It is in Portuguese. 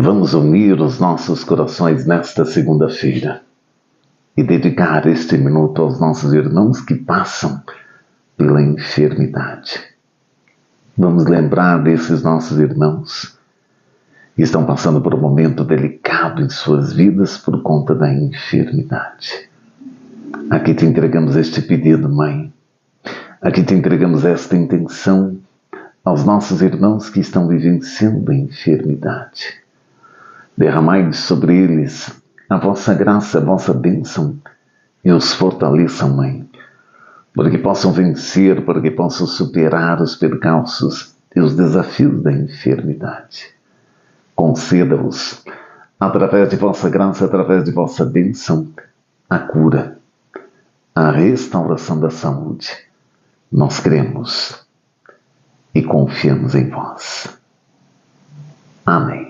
Vamos unir os nossos corações nesta segunda-feira e dedicar este minuto aos nossos irmãos que passam pela enfermidade. Vamos lembrar desses nossos irmãos que estão passando por um momento delicado em suas vidas por conta da enfermidade. Aqui te entregamos este pedido, Mãe. Aqui te entregamos esta intenção aos nossos irmãos que estão vivenciando a enfermidade. Derramai sobre eles a vossa graça, a vossa bênção e os fortaleçam, Mãe, para que possam vencer, para que possam superar os percalços e os desafios da enfermidade. Conceda-vos, através de vossa graça, através de vossa bênção, a cura, a restauração da saúde. Nós cremos e confiamos em vós. Amém.